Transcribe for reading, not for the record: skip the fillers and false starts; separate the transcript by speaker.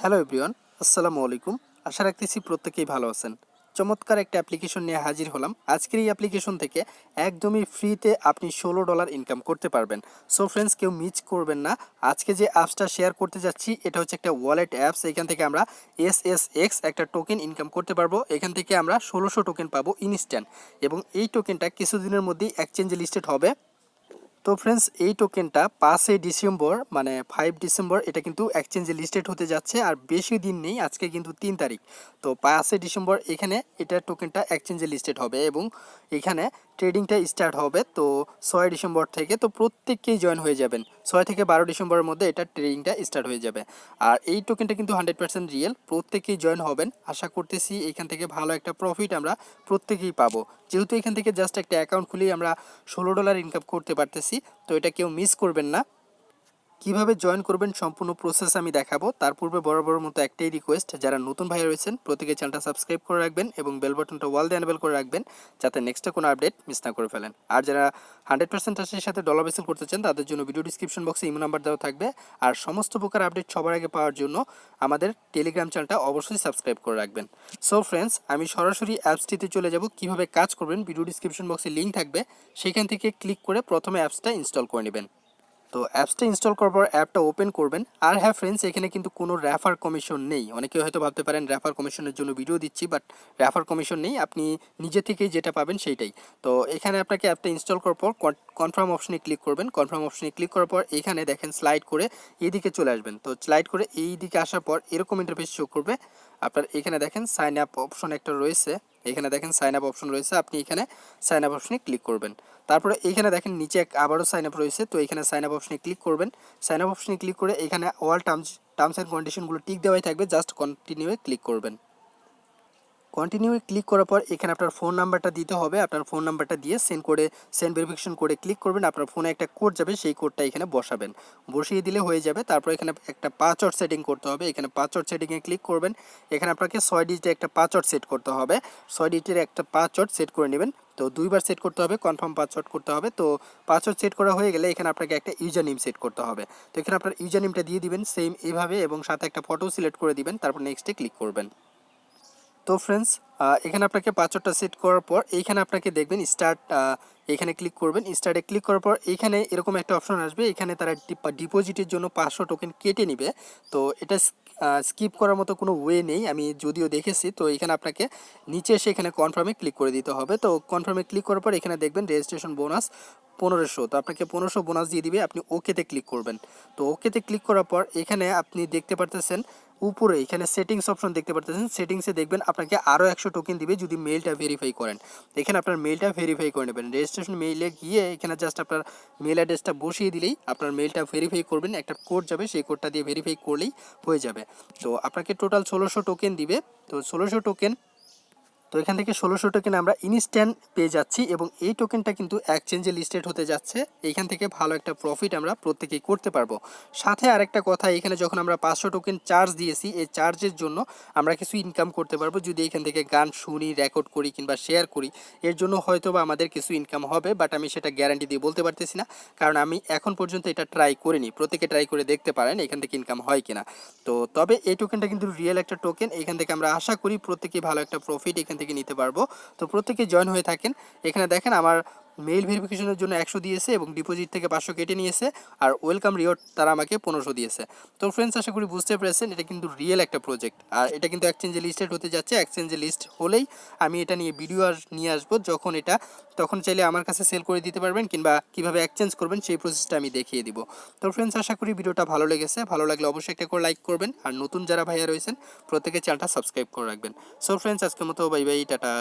Speaker 1: Hello everyone, আসসালামু আলাইকুম। আশা রাখতেছি প্রত্যেকেই ভালো আছেন। চমৎকার একটা অ্যাপ্লিকেশন নিয়ে হাজির হলাম। আজকের এই অ্যাপ্লিকেশন থেকে একদমই ফ্রিতে আপনি $16 ইনকাম করতে পারবেন। সো ফ্রেন্ডস, কেউ মিস করবেন না। আজকে যে অ্যাপসটা শেয়ার করতে যাচ্ছি এটা হচ্ছে একটা ওয়ালেট অ্যাপস। এখান থেকে আমরা SSX একটা টোকেন ইনকাম করতে পারবো। এখান থেকে আমরা 1600 টোকেন পাবো ইনস্ট্যান্ট, এবং এই টোকেনটা কিছুদিনের মধ্যেই এক্সচেঞ্জে লিস্টেড হবে। তো ফ্রেন্ডস, এই টোকেনটা 5 ডিসেম্বর মানে 5 ডিসেম্বর এটা কিন্তু এক্সচেঞ্জে লিস্টেড হতে যাচ্ছে, আর বেশি দিন নেই, আজকে কিন্তু 3 তারিখ। তো 5 ডিসেম্বর এখানে এটা টোকেনটা এক্সচেঞ্জে লিস্টেড হবে, এবং এখানে ট্রেডিংটা স্টার্ট হবে তো 6 ডিসেম্বর থেকে। তো প্রত্যেককেই জয়েন হয়ে যাবেন। 6 থেকে 12 ডিসেম্বরের মধ্যে এটা ট্রেডিংটা স্টার্ট হয়ে যাবে। আর এই টোকেনটা কিন্তু 100% রিয়েল, প্রত্যেকেই জয়েন হবেন। আশা করতেছি এখান থেকে ভালো একটা প্রফিট আমরা প্রত্যেকেই পাবো, যেহেতু এখান থেকে জাস্ট একটা অ্যাকাউন্ট খুলেই আমরা $16 ইনকাম করতে পারতেছি। তো এটা কেউ মিস করবেন না। কিভাবে জয়েন করবেন সম্পূর্ণ প্রসেস আমি দেখাবো। তার পূর্বে বরাবর মতো একটাই রিকোয়েস্ট, যারা নতুন ভাই রয়েছেন প্রত্যেকে চ্যানেলটা সাবস্ক্রাইব করে রাখবেন এবং বেল বাটনটা ওয়াল দিয়ে এনেবল করে রাখবেন, যাতে নেক্সটে কোনো আপডেট মিস না করে ফেলেন। আর যারা 100% ট্রাস্টের সাথে ডলার বেসেল করতে চান তাদের জন্য ভিডিও ডিসক্রিপশন বক্সে ইমো নাম্বার দেওয়া থাকবে। আর সমস্ত প্রকার আপডেট সবার আগে পাওয়ার জন্য আমাদের টেলিগ্রাম চ্যানেলটা অবশ্যই সাবস্ক্রাইব করে রাখবেন। সো ফ্রেন্ডস, আমি সরাসরি অ্যাপসটিতে চলে যাব। কিভাবে কাজ করবেন ভিডিও ডিসক্রিপশন বক্সে লিঙ্ক থাকবে, সেখান থেকে ক্লিক করে প্রথমে অ্যাপসটা ইনস্টল করে নেবেন। তো অ্যাপসটা ইনস্টল করার পর অ্যাপটা ওপেন করবেন। আর হ্যাঁ ফ্রেন্ডস, এখানে কিন্তু কোনো রেফার কমিশন নেই। অনেকে হয়তো ভাবতে পারেন রেফার কমিশনের জন্য ভিডিও দিচ্ছি, বাট রেফার কমিশন নেই, আপনি নিজে থেকেই যেটা পাবেন সেইটাই। তো এখানে আপনাকে অ্যাপটা ইনস্টল করার পর কনফার্ম অপশনে ক্লিক করবেন। কনফার্ম অপশনে ক্লিক করার পর এখানে দেখেন স্লাইড করে এইদিকে চলে আসবেন। তো স্লাইড করে এই দিকে আসার পর এরকম ইন্টারফেস শো করবে। আপনার এখানে দেখেন সাইন আপ অপশন একটা রয়েছে, এখানে দেখেন সাইন আপ অপশন রয়েছে, আপনি এখানে সাইন আপ অপশনে ক্লিক করবেন। তারপরে এইখানে দেখেন নিচে আবারও সাইন আপ রয়েছে, তো এখানে সাইন আপ অপশনে ক্লিক করবেন। সাইন আপ অপশনে ক্লিক করে এখানে অল টার্মস অ্যান্ড কন্ডিশনগুলো টিক দেওয়াই থাকবে, জাস্ট কন্টিনিউয়ে ক্লিক করবেন। কন্টিনিউয়ে ক্লিক করার পর এখানে আপনার ফোন নাম্বারটা দিতে হবে। আপনার ফোন নাম্বারটা দিয়ে সেন্ড ভেরিফিকেশন করে ক্লিক করবেন। আপনার ফোনে একটা কোড যাবে, সেই কোডটা এখানে বসাবেন, বসিয়ে দিলে হয়ে যাবে। তারপর এখানে একটা পাসওয়ার্ড সেটিং করতে হবে, এখানে পাসওয়ার্ড সেটিংয়ে ক্লিক করবেন। এখানে আপনাকে 6 ডিজিটের একটা পাসওয়ার্ড সেট করতে হবে। 6 ডিজিটের একটা পাসওয়ার্ড সেট করে নেবেন। তো 2বার সেট করতে হবে, কনফার্ম পাসওয়ার্ড করতে হবে। তো পাসওয়ার্ড সেট করা হয়ে গেলে এখানে আপনাকে একটা ইউজার নেম সেট করতে হবে। তো এখানে আপনার ইউজার নেমটা দিয়ে দিবেন সেম এইভাবে, এবং সাথে একটা ফটো সিলেক্ট করে দিবেন। তারপর নেক্সটে ক্লিক করবেন। তো ফ্রেন্ডস, এখানে আপনাকে পাসওয়ার্ডটা সেট করার পর এইখানে আপনাকে দেখবেন স্টার্ট, এখানে ক্লিক করবেন। স্টার্টে ক্লিক করার পর এইখানে এরকম একটা অপশন আসবে, এখানে তারা ডিপোজিটের জন্য 500 টোকেন কেটে নেবে। তো এটা স্কিপ করার মতো কোনো ওয়ে নেই, আমি যদিও দেখেছি। তো এখানে আপনাকে নিচে এসে এখানে কনফার্মে ক্লিক করে দিতে হবে। তো কনফার্মে ক্লিক করার পর এখানে দেখবেন রেজিস্ট্রেশন বোনাস 1500, তো আপনাকে 1500 বোনাস দিয়ে দিবে। আপনি ওকেতে ক্লিক করবেন। তো ওকেতে ক্লিক করার পর এখানে আপনি দেখতে পারতেছেন উপরে এখানে সেটিংস অপশন দেখতে পারতেছেন। সেটিংসে দেখবেন আপনাকে আরও 100 টোকেন দিবে যদি মেইলটা ভেরিফাই করেন। এখানে আপনার মেইলটা ভেরিফাই করে নেবেন। রেজিস্ট্রেশন মেইলে গিয়ে এখানে জাস্ট আপনার মেল অ্যাড্রেসটা বসিয়ে দিলেই আপনার মেইলটা ভেরিফাই করবেন, একটা কোড যাবে, সেই কোডটা দিয়ে ভেরিফাই করলেই হয়ে যাবে। তো আপনাকে টোটাল 1600 টোকেন দিবে। তো 1600 টোকেন, তো এখান থেকে 1600 টোকেন আমরা ইনস্ট্যান্ট পেয়ে যাচ্ছি, এবং এই টোকেনটা কিন্তু এক্সচেঞ্জে লিস্টেড হতে যাচ্ছে। এইখান থেকে ভালো একটা প্রফিট আমরা প্রত্যেকেই করতে পারবো। সাথে আরেকটা কথা, এখানে যখন আমরা 500 টোকেন চার্জ দিয়েছি, এই চার্জের জন্য আমরা কিছু ইনকাম করতে পারবো। যদি এখান থেকে গান শুনি, রেকর্ড করি কিংবা শেয়ার করি, এর জন্য হয়তো বা আমাদের কিছু ইনকাম হবে, বাট আমি সেটা গ্যারান্টি দিয়ে বলতে পারতেছি না, কারণ আমি এখন পর্যন্ত এটা ট্রাই করিনি। প্রত্যেকে ট্রাই করে দেখতে পারেন এখান থেকে ইনকাম হয় কিনা। তো তবে এই টোকেনটা কিন্তু রিয়েল একটা টোকেন, এখান থেকে আমরা আশা করি প্রত্যেকেই ভালো একটা প্রফিট এখান থেকে নিতে পারবো। তো প্রত্যেকে জয়েন হয়ে থাকেন। এখানে দেখেন আমার মেইল ভেরিফিকেশনের জন্য 100 দিয়েছে, এবং ডিপোজিট থেকে 500 কেটে নিয়েছে, আর ওয়েলকাম রিওয়ার্ড তারা আমাকে 1500 দিয়েছে। তো ফ্রেন্ডস, আশা করি বুঝতে পেরেছেন এটা কিন্তু রিয়েল একটা প্রজেক্ট, আর এটা কিন্তু এক্সচেঞ্জে লিস্টেড হতে যাচ্ছে। এক্সচেঞ্জে লিস্ট হলেই আমি এটা নিয়ে ভিডিও নিয়ে আসবো। তখন চাইলে আমার কাছে সেল করে দিতে পারবেন, কিংবা কীভাবে এক্সচেঞ্জ করবেন সেই প্রসেসটা আমি দেখিয়ে দিব। তো ফ্রেন্ডস, আশা করি ভিডিওটা ভালো লেগেছে। ভালো লাগলে অবশ্যই একটা করে লাইক করবেন, আর নতুন যারা ভাইয়া রয়েছেন প্রত্যেকে চ্যানেলটা সাবস্ক্রাইব করে রাখবেন। সো ফ্রেন্ডস, আজকের মতো বাই বাই, টাটা।